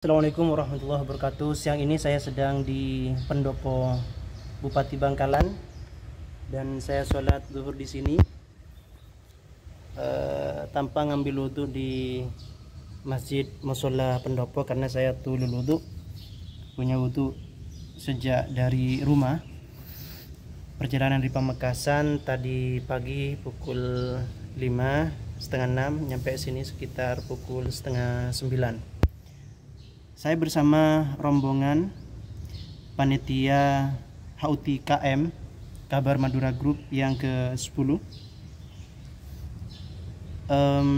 Assalamualaikum warahmatullahi wabarakatuh. Siang ini saya sedang di pendopo Bupati Bangkalan dan saya sholat zuhur di sini tanpa ngambil wudhu di masjid musola pendopo karena saya tulul wudhu, punya wudhu sejak dari rumah. Perjalanan di Pamekasan tadi pagi pukul 5, setengah 6, nyampe sini sekitar pukul setengah 9. Saya bersama rombongan panitia HUT KM Kabar Madura Group yang ke-10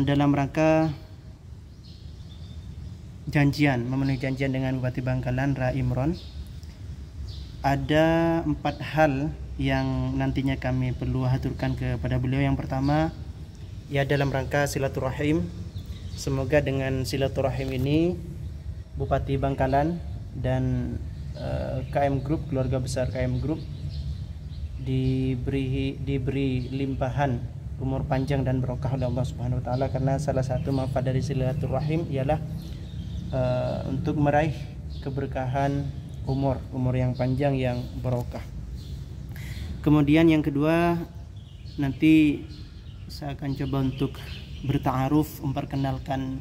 dalam rangka memenuhi janjian dengan Bupati Bangkalan Ra Imron. Ada 4 hal yang nantinya kami perlu haturkan kepada beliau. Yang pertama, ya dalam rangka silaturahim. Semoga dengan silaturahim ini Bupati Bangkalan dan KM Group, keluarga besar KM Group diberi limpahan umur panjang dan berkah oleh Allah Subhanahu wa taala, karena salah satu manfaat dari silaturahim ialah untuk meraih keberkahan umur yang panjang yang barokah. Kemudian yang kedua, nanti saya akan coba untuk berta'aruf, memperkenalkan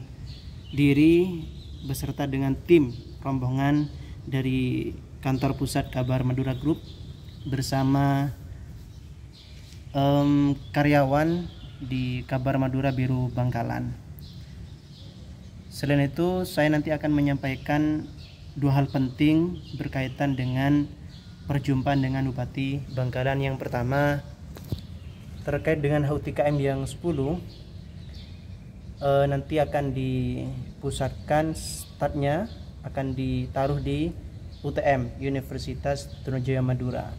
diri beserta dengan tim rombongan dari kantor pusat Kabar Madura Group bersama karyawan di Kabar Madura Biru Bangkalan. Selain itu, saya nanti akan menyampaikan 2 hal penting berkaitan dengan perjumpaan dengan Bupati Bangkalan. Yang pertama terkait dengan HUT KM yang 10. Nanti akan dipusatkan, startnya akan ditaruh di UTM, Universitas Trunajaya Madura.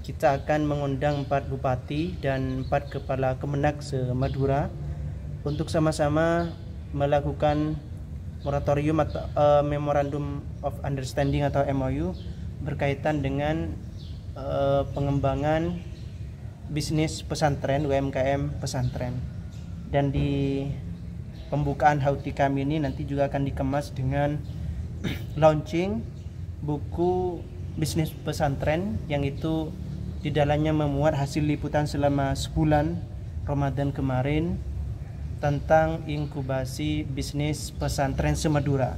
Kita akan mengundang 4 bupati dan 4 kepala kemenak se-Madura untuk sama-sama melakukan moratorium atau Memorandum of Understanding atau MOU berkaitan dengan pengembangan bisnis pesantren, UMKM pesantren. Dan di pembukaan HUT kami ini nanti juga akan dikemas dengan launching buku bisnis pesantren, yang itu di dalamnya memuat hasil liputan selama sebulan Ramadan kemarin tentang inkubasi bisnis pesantren se-Madura.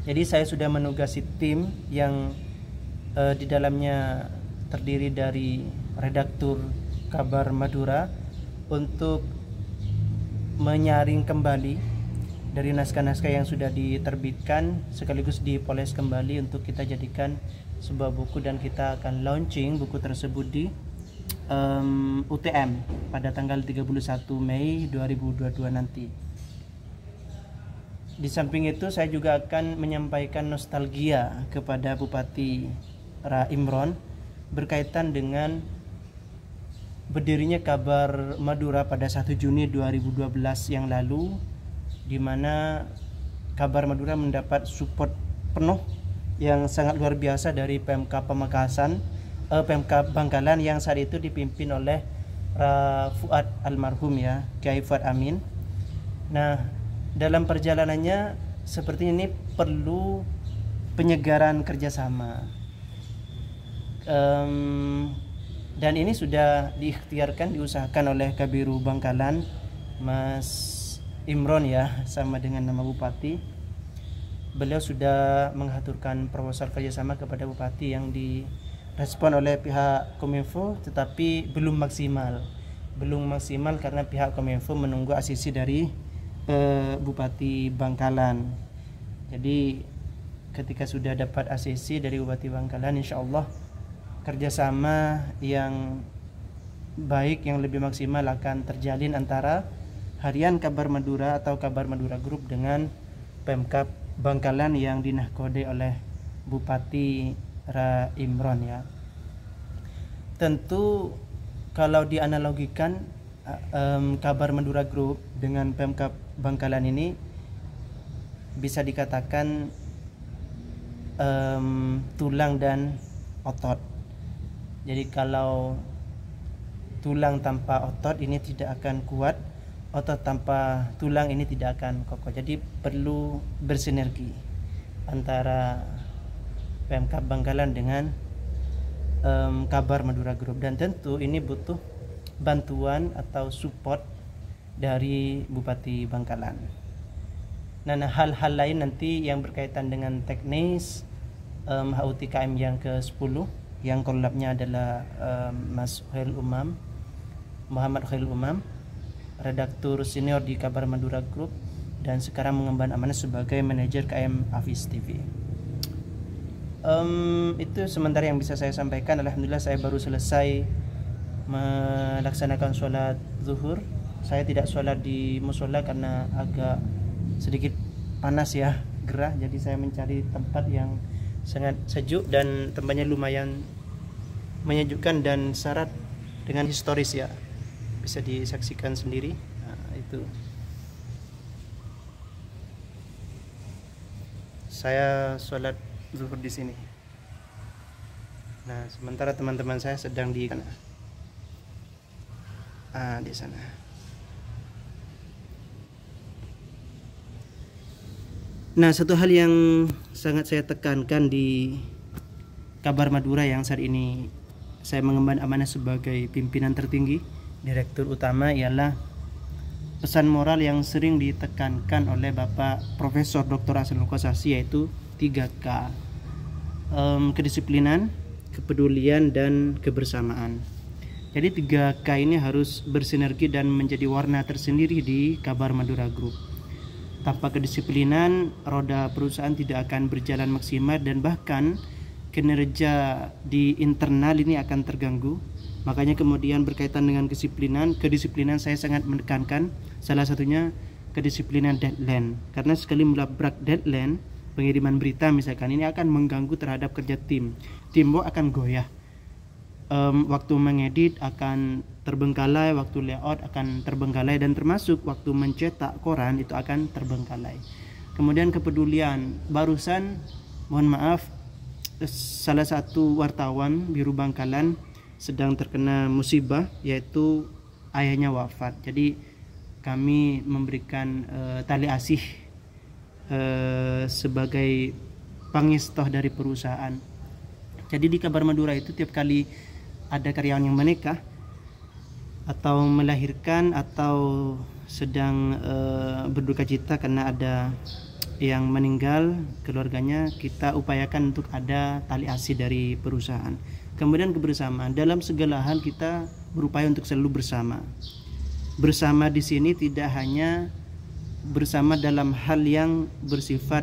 Jadi saya sudah menugasi tim yang di dalamnya terdiri dari redaktur Kabar Madura untuk menyaring kembali dari naskah-naskah yang sudah diterbitkan sekaligus dipoles kembali untuk kita jadikan sebuah buku, dan kita akan launching buku tersebut di UTM pada tanggal 31 Mei 2022 nanti. Di samping itu, saya juga akan menyampaikan nostalgia kepada Bupati Ra Imron berkaitan dengan berdirinya Kabar Madura pada 1 Juni 2012 yang lalu, di mana Kabar Madura mendapat support penuh yang sangat luar biasa dari PMK PMK Bangkalan yang saat itu dipimpin oleh Fuad almarhum, ya, Kiai Fuad Amin. Nah, dalam perjalanannya seperti ini perlu penyegaran kerjasama. Dan ini sudah diikhtiarkan, diusahakan oleh Kabiru Bangkalan, Mas Imron, ya, sama dengan nama Bupati. Beliau sudah mengaturkan proposal kerjasama kepada Bupati yang direspon oleh pihak Kominfo, tetapi belum maksimal karena pihak Kominfo menunggu ACC dari Bupati Bangkalan. Jadi ketika sudah dapat ACC dari Bupati Bangkalan, insya Allah kerjasama yang baik, yang lebih maksimal akan terjalin antara Harian Kabar Madura atau Kabar Madura Group dengan Pemkab Bangkalan yang dinahkodai oleh Bupati Ra Imron, ya. Tentu kalau dianalogikan Kabar Madura Group dengan Pemkab Bangkalan ini bisa dikatakan tulang dan otot. Jadi kalau tulang tanpa otot ini tidak akan kuat, otot tanpa tulang ini tidak akan kokoh. Jadi perlu bersinergi antara Pemkab Bangkalan dengan Kabar Madura Group, dan tentu ini butuh bantuan atau support dari Bupati Bangkalan. Nah, hal-hal lain nanti yang berkaitan dengan teknis HUTKM yang ke-10 yang kolabnya adalah Mas Khairul Umam, Muhammad Khairul Umam, redaktur senior di Kabar Madura Group dan sekarang mengemban amanah sebagai manajer KM Hafiz TV. Itu sementara yang bisa saya sampaikan. Alhamdulillah saya baru selesai melaksanakan sholat zuhur. Saya tidak sholat di musola karena agak sedikit panas ya, gerah. Jadi saya mencari tempat yang sangat sejuk dan tempatnya lumayan menyejukkan dan syarat dengan historis ya, bisa disaksikan sendiri. Nah, itu saya sholat zuhur di sini. Nah, sementara teman-teman saya sedang di sana. Nah, satu hal yang sangat saya tekankan di Kabar Madura yang saat ini saya mengemban amanah sebagai pimpinan tertinggi, direktur utama, ialah pesan moral yang sering ditekankan oleh Bapak Profesor Dr. Hasanul Kossasi, yaitu 3K. Kedisiplinan, kepedulian, dan kebersamaan. Jadi 3K ini harus bersinergi dan menjadi warna tersendiri di Kabar Madura Group. Tanpa kedisiplinan, roda perusahaan tidak akan berjalan maksimal dan bahkan kinerja di internal ini akan terganggu. Makanya kemudian berkaitan dengan kedisiplinan saya sangat menekankan, salah satunya kedisiplinan deadline. Karena sekali melabrak deadline, pengiriman berita misalkan, ini akan mengganggu terhadap kerja tim. Teamwork akan goyah. Waktu mengedit akan terbengkalai, waktu layout akan terbengkalai, dan termasuk waktu mencetak koran itu akan terbengkalai. Kemudian kepedulian, barusan mohon maaf, salah satu wartawan Biru Bangkalan sedang terkena musibah, yaitu ayahnya wafat. Jadi kami memberikan tali asih sebagai pangestoh dari perusahaan. Jadi di Kabar Madura itu tiap kali ada karyawan yang menikah atau melahirkan atau sedang berduka cita karena ada yang meninggal keluarganya, kita upayakan untuk ada tali asih dari perusahaan. Kemudian kebersamaan, dalam segala hal kita berupaya untuk selalu bersama. Bersama di sini tidak hanya bersama dalam hal yang bersifat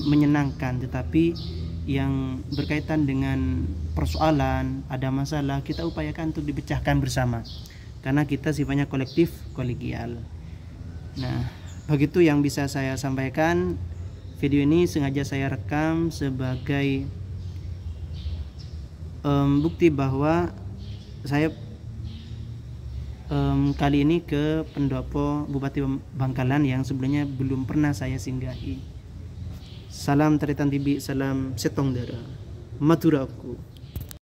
menyenangkan, tetapi yang berkaitan dengan persoalan, ada masalah, kita upayakan untuk dipecahkan bersama, karena kita sifatnya kolektif, kolegial. Nah, begitu yang bisa saya sampaikan. Video ini sengaja saya rekam sebagai bukti bahwa saya kali ini ke pendopo Bupati Bangkalan yang sebelumnya belum pernah saya singgahi. Salam Taritan Tibi, salam Setong Dara, Maduraku.